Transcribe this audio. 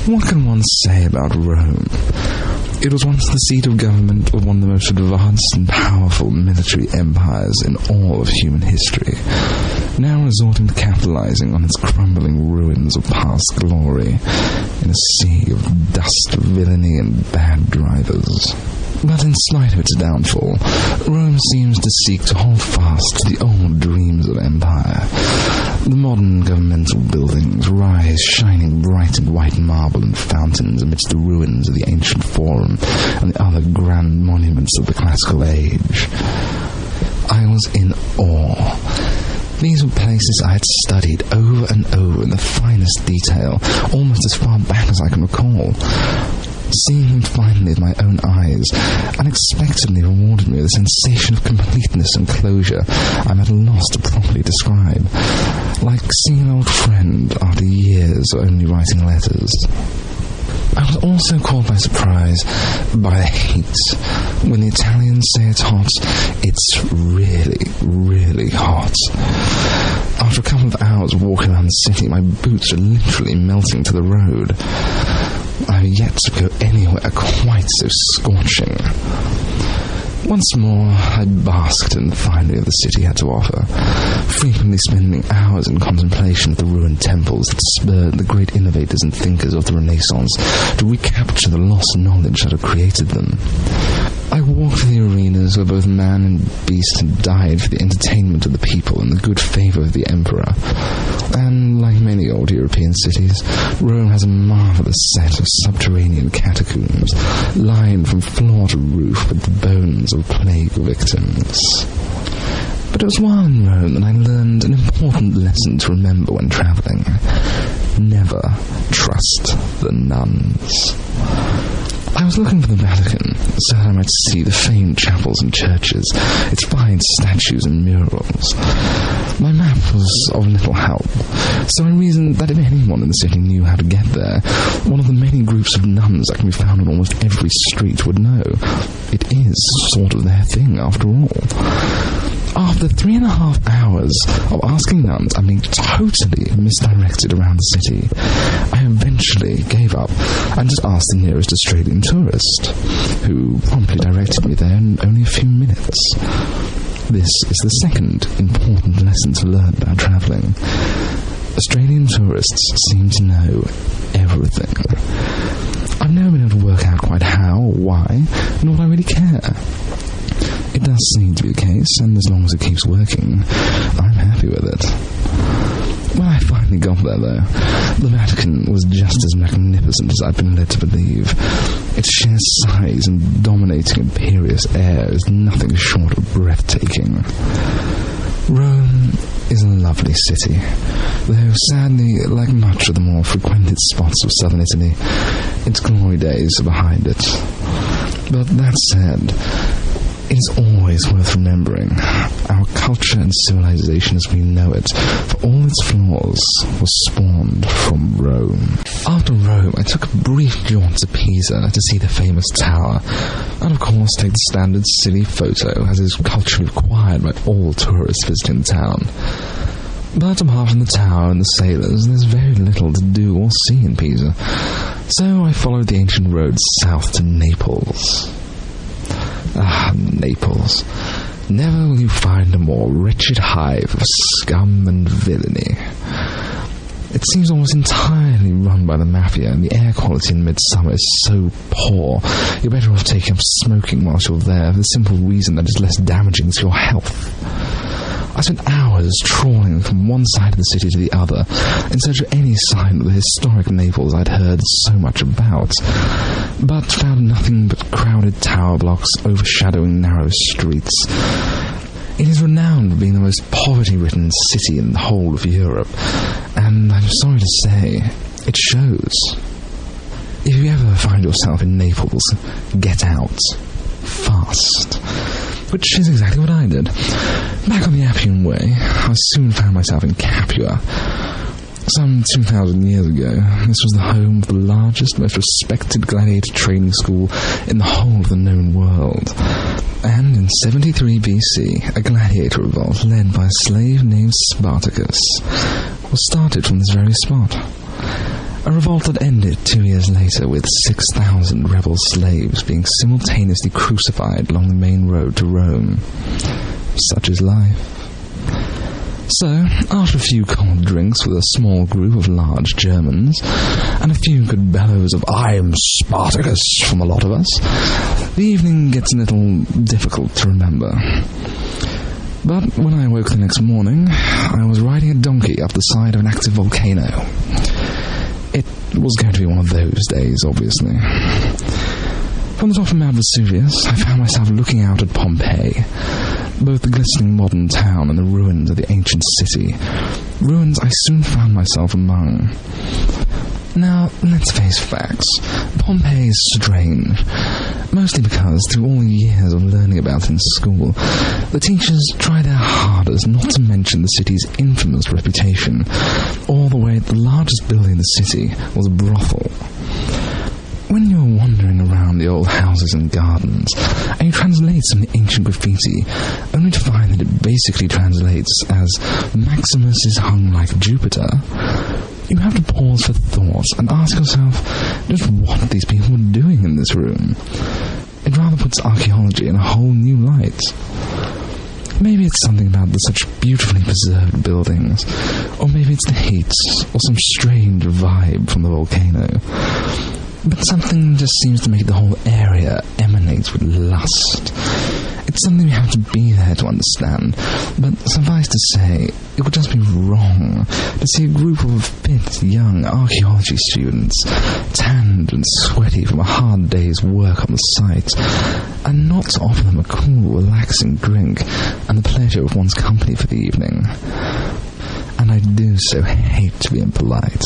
What can one say about Rome? It was once the seat of government of one of the most advanced and powerful military empires in all of human history, now resorting to capitalizing on its crumbling ruins of past glory in a sea of dust, villainy, and bad drivers. But in spite of its downfall, Rome seems to seek to hold fast to the old dreams of empire. The modern governmental buildings rise shining bright in white marble and fountains amidst the ruins of the ancient Forum and the other grand monuments of the classical age. I was in awe. These were places I had studied over and over in the finest detail, almost as far back as I can recall. Seeing them finally with my own eyes unexpectedly rewarded me with a sensation of completeness and closure I'm at a loss to properly describe, like seeing an old friend after years of only writing letters. I was also caught by surprise by the heat. When the Italians say it's hot, it's really, really hot. After a couple of hours walking around the city, my boots are literally melting to the road. I have yet to go anywhere quite so scorching. Once more, I basked in the finery of the city had to offer, frequently spending hours in contemplation of the ruined temples that spurred the great innovators and thinkers of the Renaissance to recapture the lost knowledge that had created them. I walked through the arenas where both man and beast had died for the entertainment of the people and the good favour of the emperor. And, like many old European cities, Rome has a marvellous set of subterranean catacombs, lined from floor to roof with the bones of plague victims. But it was while in Rome that I learned an important lesson to remember when travelling. Never trust the nuns. I was looking for the Vatican, so that I might see the famed chapels and churches, its fine statues and murals. My map was of little help, so I reasoned that if anyone in the city knew how to get there, one of the many groups of nuns that can be found on almost every street would know. It is sort of their thing, after all. After 3.5 hours of asking nuns and being totally misdirected around the city, I eventually gave up and just asked the nearest Australian tourist, who promptly directed me there in only a few minutes. This is the second important lesson to learn about travelling. Australian tourists seem to know everything. I've never been able to work out quite how or why, nor do I really care. It does seem to be the case, and as long as it keeps working, I'm happy with it. When I finally got there, though, the Vatican was just as magnificent as I'd been led to believe. Its sheer size and dominating imperious air is nothing short of breathtaking. Rome is a lovely city, though sadly, like much of the more frequented spots of southern Italy, its glory days are behind it. But that said, it is always worth remembering our culture and civilization as we know it, for all its flaws, was spawned from Rome. After Rome, I took a brief jaunt to Pisa to see the famous tower, and of course take the standard silly photo, as is culturally required by all tourists visiting the town. But apart from the tower and the sailors, there's very little to do or see in Pisa, so I followed the ancient road south to Naples. Ah, Naples. Never will you find a more wretched hive of scum and villainy. It seems almost entirely run by the mafia, and the air quality in midsummer is so poor, you're better off taking up smoking whilst you're there, for the simple reason that it's less damaging to your health. I spent hours trawling from one side of the city to the other, in search of any sign of the historic Naples I'd heard so much about, but found nothing but crowded tower blocks overshadowing narrow streets. It is renowned for being the most poverty-ridden city in the whole of Europe, and I'm sorry to say, it shows. If you ever find yourself in Naples, get out. Fast. Which is exactly what I did. Back on the Appian Way, I soon found myself in Capua. Some 2,000 years ago, this was the home of the largest, most respected gladiator training school in the whole of the known world. And in 73 BC, a gladiator revolt led by a slave named Spartacus was started from this very spot. A revolt that ended 2 years later with 6,000 rebel slaves being simultaneously crucified along the main road to Rome. Such is life. So, after a few cold drinks with a small group of large Germans, and a few good bellows of "I am Spartacus" from a lot of us, the evening gets a little difficult to remember. But when I woke the next morning, I was riding a donkey up the side of an active volcano. It was going to be one of those days, obviously. From the top of Mount Vesuvius, I found myself looking out at Pompeii, both the glistening modern town and the ruins of the ancient city, ruins I soon found myself among. Now, let's face facts. Pompeii is strange, mostly because through all the years of learning about it in school, the teachers try their hardest not to mention the city's infamous reputation, or the way the largest building in the city was a brothel. When you're wandering around the old houses and gardens, and you translate some of the ancient graffiti, only to find that it basically translates as "Maximus is hung like Jupiter," you have to pause for thought and ask yourself just what these people were doing in this room. It rather puts archaeology in a whole new light. Maybe it's something about the such beautifully preserved buildings, or maybe it's the heat, or some strange vibe from the volcano. But something just seems to make the whole area emanate with lust. It's something we have to be there to understand, but suffice to say, it would just be wrong to see a group of fit, young archaeology students, tanned and sweaty from a hard day's work on the site, and not to offer them a cool, relaxing drink and the pleasure of one's company for the evening. And I do so hate to be impolite.